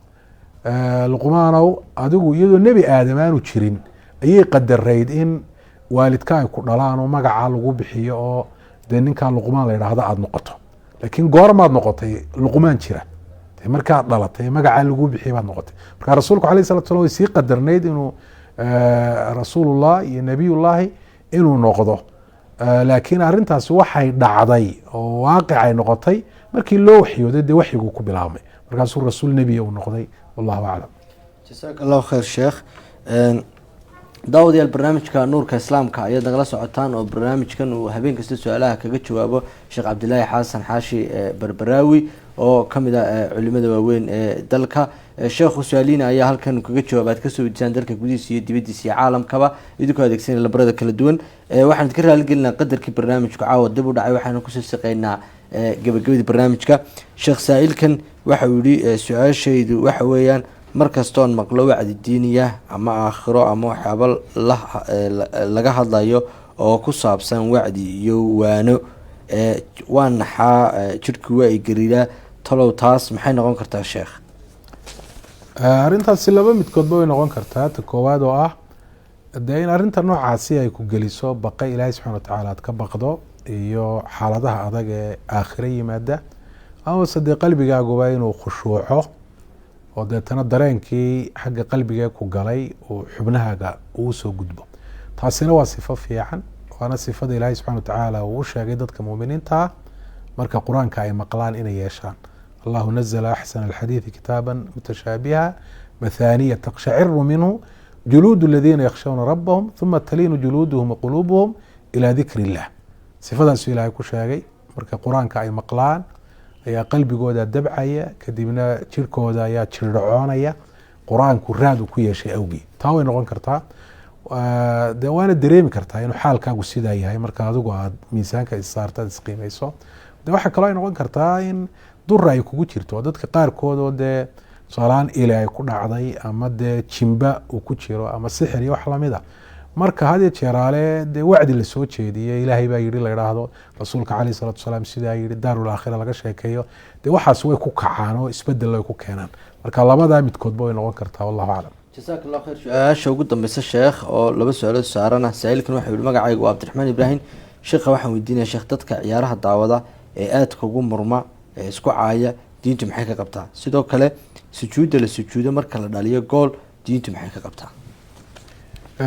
luqmaanow adigu iyadoo nebi aadam aanu jirin ayay qadarayd in waalidka ay ku dhalaan oo magacaa lagu bixiyo oo dee ninkaa luqmaan la yidhaahdo aada noqoto. laakiin goormaad noqotay luqmaan jira, markaad dhalatay magacaa lagu bixiyay baad noqotay. marka rasuulku alayh salatu salam way sii qadarnayd inuu rasuulullah iyo nebiyullaahi inuu noqdo. laakiin arrintaasi waxay dhacday oo waaqic ay noqotay markii loo waxyooday dee waxyiguu ku bilaabmay, markaasuu rasuul nebiya uu noqday. wallahu aclam. jasaaka allahu khayr sheekh. daawadayaal barnaamijka nuurka islaamka ayaad nagala socotaan oo barnaamijkan uu habeen kasta su-aalaha kaga jawaabo sheekh cabdilaahi xasan xaashi berberaawi oo kamid ah culimada waaweyn ee dalka. sheekhu su-aaliina ayaa halkan kaga jawaab aad kasoo wejisaan dalka gudihiisa iyo dibadiisa iyo caalamkaba idinkoo adeegsanaya lambarada kala duwan. waxaan idinka raaligelinaa qadarkii barnaamijka caawa dib u dhacay, waxaana kusoo shaqeynaa gabagabadii barnaamijka. sheekh saa-ilkan waxa uu yihi su-aashaydu waxa weeyaan mar kastoon maqlo wacdi diiniya ama aakhiro ama waxyaaba laga hadlayo oo ku saabsan wacdi iyo waano waa naxaa jidhki waa i gariiraa, talow taas maxay noqon kartaa sheekh? arrintaasi laba midkoodba way noqon kartaa. ta koowaad oo ah dee in arrinta noocaasi ay ku geliso baqa ilaahay subxana watacaala aad ka baqdo iyo xaaladaha adag ee aakhiro yimaada, amase dee qalbigaaguba inuu khushuuco oo deetana dareenkii xagga qalbigee ku galay uu xubnahaaga uu soo gudbo. taasina waa sifo fiican, waana sifada ilaahay subxana watacaala uu u sheegay dadka muuminiinta ah marka qur-aanka ay maqlaan inay yeeshaan. allahu nazla axsana alxadiidi kitaaba mutashaabiha mathaniya taqshaciru minhu juluudu aladiina yakhshawna rabahum uma taliinu juluuduhum waquluubuhum ilaa dikri illah. sifadaasuu ilaahay ku sheegay marka qur-aanka ay maqlaan ayaa qalbigooda dabcaya, kadibna jirhkooda ayaa jirdhacoonaya, qur-aanku raad uu ku yeeshay awgii. taa way noqon kartaa, de waana dareemi kartaa inuu xaalkaagu sidaa yahay marka adigu aad miisaanka issaarto aad isqiimeyso. de waxaa kaloo ay noqon kartaa in dura ay kugu jirto, dadka qaarkood oo dee tusaalahaan ile ay ku dhacday ama dee jimba uu ku jiro ama sixir iyo wax lamida, marka had iyo jeeraale dee wacdi lasoo jeediye ilaahay baa yihi la idhaahdo, rasuulka caleyh salatu wasalaam sidaa yihi, daarul aakhira laga sheekeeyo, dee waxaas way ku kacaan oo isbedel way ku keenaan. marka labadaa midkoodba way noqon kartaa. wallahu aclam. jasaaka allahu khayr. su-aasha ugu dambeysa sheekh oo laba su-aalood saarana. saa-ilkan waxau yihi magacaygu waa cabdiraxmaan ibraahim. sheekha waxaan weydiinaya sheekh, dadka ciyaaraha daawada ee aadka ugu murma ee isku caaya diintu maxay ka qabtaa? sidoo kale sujuudda la sujuudo marka la dhaliyo gool diintu maxay ka qabtaa?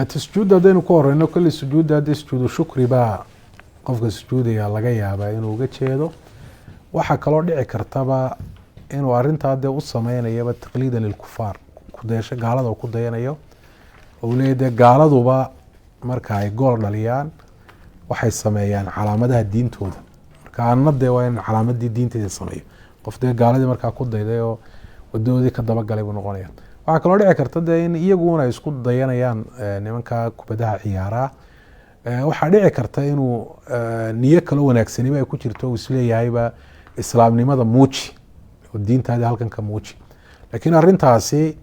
sujuudda haddaynu ku horeyno kolley sujuudda haddii sujuudu shukri baa qofka sujuudaya laga yaabaa inuu uga jeedo. waxaa kaloo dhici kartaba inuu arrintaa dee u sameynayaba taqliidan lilkufaar, kudayasho gaalada ku dayanayo. ou leeyahy dee gaaladuba marka ay gool dhaliyaan waxay sameeyaan calaamadaha diintooda, marka ana dee waa in calaamadii diinteeda sameeyo. qof dee gaaladii markaa ku dayday oo wadadoodii ka dabagalay buu noqonaya. waxaa kaloo dhici karta dee in iyaguna ay isku dayanayaan nimanka kubadaha ciyaaraa. waxaa dhici karta inuu niyo kaloo wanaagsaniba ay ku jirto, uu isleeyahayba islaamnimada muuji oo diintaadii halkan ka muuji. laakiin arrintaasi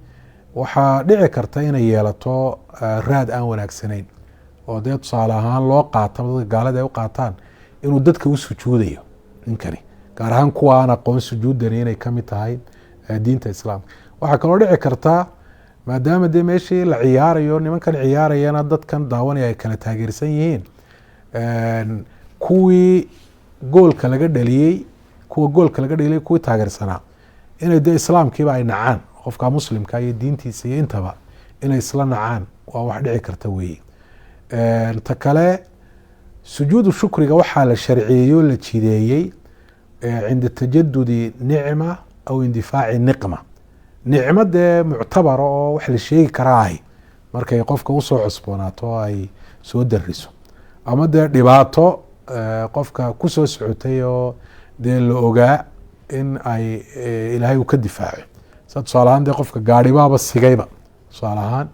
waxaa dhici karta inay yeelato raad aan wanaagsanayn oo dee tusaale ahaan loo qaata, dadka gaalada ay u qaataan inuu dadka u sujuudayo ninkani, gaar ahaan kuwa aan aqoon sujuudani inay kamid tahay diinta islaamka. waxaa kaloo dhici karta maadaama dee meeshii la ciyaarayo, nimankan ciyaarayana dadkan daawanaya ay kala taageersan yihiin, kuwii goolka laga dhaliyey kuwii taageersanaa inay dee islaamkiiba ay nacaan, qofka muslimka iyo diintiisa iyo intaba inay isla nacaan waa wax dhici karta weeye. ta kale sujuudu shukriga waxaa la sharciyeeyey oo la jideeyey cinda tajadudi nicma aw indifaaci niqma. nicmo dee muctabara oo wax la sheegi karaahay markay qofka usoo cusboonaato oo ay soo dariso, ama dee dhibaato qofka kusoo socotay oo dee la ogaa in ay ilaahay uu ka difaaco. sa tusaale ahaan dee qofka gaadhibaaba sigayba tusaale ahaan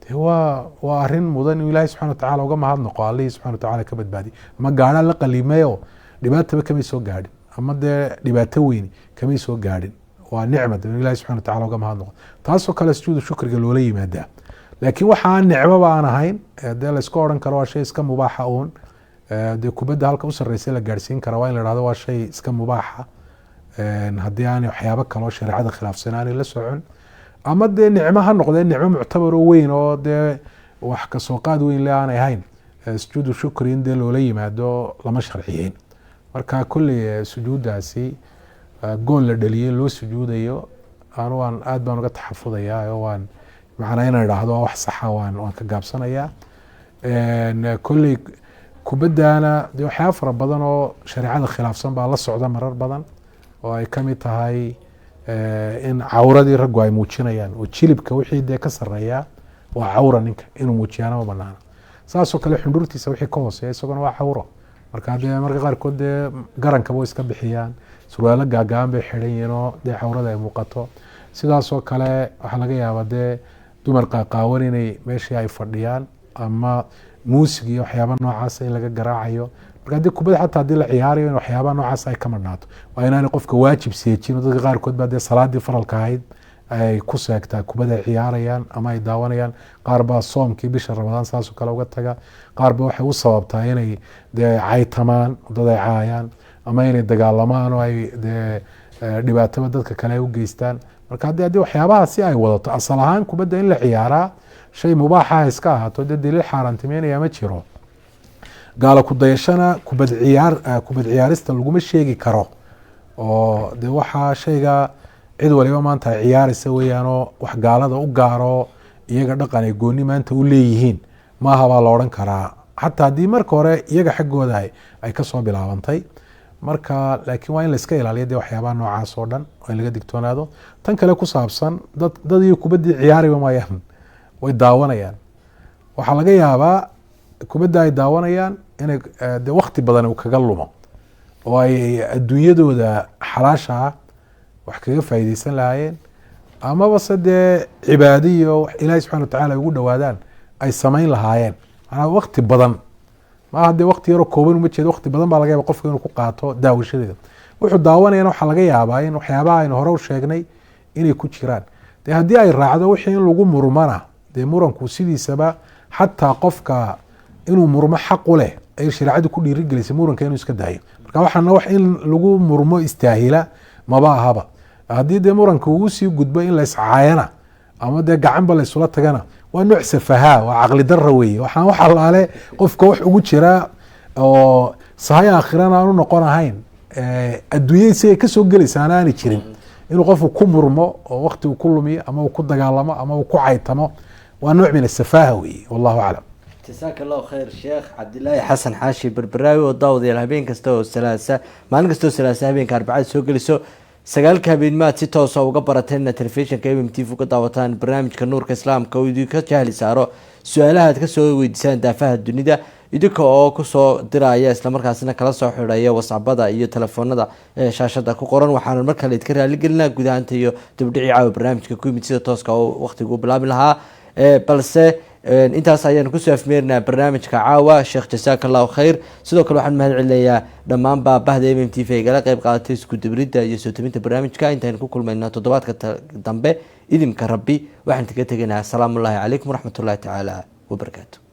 dee waa arin mudan inuu ilaahay subxana watacala uga mahadnaqo, allihii subxana watacala ka badbaadiy. ama gaadhaa la qalimayo dhibaataba kamay soo gaadhin, ama dee dhibaato weyni kamay soo gaadhin, waa nicmad in ilahi subxana watacala uga mahadnaqo. taasoo kale sujuudu shukriga loola yimaadaa. laakiin waxaan nicmoba aan ahayn dee layska odhan karo waa shay iska mubaaxa uun, dee kubadda halka u sarreysa la gaadhsiin kara waa in la dhahdo waa shay iska mubaaxa haddii aanay waxyaabo kaloo shareecada khilaafsan aanay la socon. ama dee nicmo ha noqdee nicmo muctabaro weyn oo dee wax kasoo qaad weyn le aanay ahayn, sujuudu shukri in dee loola yimaado lama sharciyeyn. marka kolley sujuuddaasi gool la dhaliyey loo sujuudayo anu waan aad baan uga taxafudayaa oo waan macnaa inaan idhaahdo waa wax saxa waan ka gaabsanayaa. kolley kubaddana dee waxyaaba fara badan oo shareecada khilaafsan baa la socda marar badan, oo ay kamid tahay in cawradii raggu ay muujinayaan oo jilibka wixii dee ka sareeyaa waa cawra, ninka inuu muujiyaana ma banaana. saasoo kale xundhurtiisa wixii ka hooseeya isaguna waa cawro. marka dee marka qaarkood dee garankaba way iska bixiyaan, surwaalo gaagaaban bay xidhan yihiin oo dee cawrada ay muuqato. sidaasoo kale waxaa laga yaabaa dee dumar qaaqaawan inay meeshii ay fadhiyaan, ama muusig iyo waxyaaba noocaasa in laga garaacayo. marka haddii kubadda xataa haddii la ciyaarayo in waxyaaba noocaas ay ka madhnaato, waa inaanay qofka waajib seejin. oo dadka qaarkood baa dee salaadii faralka ahayd ay ku seegtaa kubadda ay ciyaarayaan ama ay daawanayaan. qaar baa soomkii bisha ramadaan saasoo kale uga taga, qaar ba waxay u sababtaa inay dee caytamaan, dad ay caayaan, ama inay dagaalamaan oo ay dee dhibaataba dadka kale ay u geystaan. marka haddii waxyaabahaasi ay wadato, asal ahaan kubadda in la ciyaaraa shay mubaaxa iska ahaato dee daliil xaaraantimeynaya ma jiro. gaalo ku dayashana kubad ciyaarista laguma sheegi karo, oo dee waxaa shayga cid waliba maanta ay ciyaaraysa weeyaanoo wax gaalada u gaaro iyaga dhaqan ay gooni maanta u leeyihiin maaha baa la odhan karaa, xataa haddii marka hore iyaga xaggooda ay kasoo bilaabantay. marka laakiin waa in la iska ilaaliya dee waxyaabaha noocaas oo dhan oo in laga digtoonaado. tan kale ku saabsan dad iyo kubaddii ciyaariba maayaan, way daawanayaan. waxaa laga yaabaa kubadda ay daawanayaan inay dee wakti badan uu kaga lumo, oo ay adduunyadooda xalaasha ah wax kaga faa'iideysan lahaayeen, amaba se dee cibaadiyo ilaahay subxana watacala ay ugu dhawaadaan ay samayn lahaayeen. manaa wakti badan maaha dee wakti yaroo kooban uma jeedo, wakti badan baa laga yaaba qofka inuu ku qaato daawashadeeda. wuxuu daawanayana waxaa laga yaabaa in waxyaabaha aynu hore u sheegnay inay ku jiraan. dee haddii ay raacdo wixii in lagu murmana, dee muranku sidiisaba xataa qofka inuu murmo xaq u leh ay shareecadu ku dhiirigelisay muranka inuu iska daayo. marka waxaana wax in lagu murmo istaahila maba ahaba. haddii dee muranka ugu sii gudbo in la iscaayana ama dee gacanba la isula tagana waa nooc safahaa, waa caqli dara weeye. waxaan wax allaale qofka wax ugu jiraa oo sahay aakhirana aanu noqon ahayn, adduunya isagay kasoo gelaysa aan aanay jirin, inuu qofku ku murmo oo wakti uu ku lumiyo ama uu ku dagaalamo ama uu ku caytamo, waa nooc min asafaaha weeye. wallahu aclam. jasaaka allahu khayr sheekh cabdilaahi xasan xaashi berberaawi oo daawadayaal habeen kasta oo salaasa maalin kasta oo salaasa habeenka arbacada soo geliso 9 habeenmaad si toosa uga barateen telefishinka MMTV uga daawataan barnaamijka nuurka islaamka oo idinka jahli saaro su-aalaha aad kasoo weydiisaan daafaha dunida idinka oo kusoo diraya isla markaasina kala soo xidhaya whatsappada iyo telefoonada shaashada ku qoran. waxaan markale idinka raali gelinaa gudahaanta iyo dibdhici caawa barnaamijka ku yimid sida tooska oo waqtigu bilaabi lahaa, balse intaas ayaan kusoo afmeernaa barnaamijka caawa. sheekh jasaaka allahu khayr. sidoo kale waxaan mahad celinayaa dhammaan baabahda MMTV ay gala qayb qaadatay isku dibridda iyo soo tabinta barnaamijka. intaaynu ku kulmayna toddobaadka dambe idinka rabbi waxaan kaga tegaynaa asalaamu allaahi calaykum waraxmatullaahi tacaala wabarakaatu.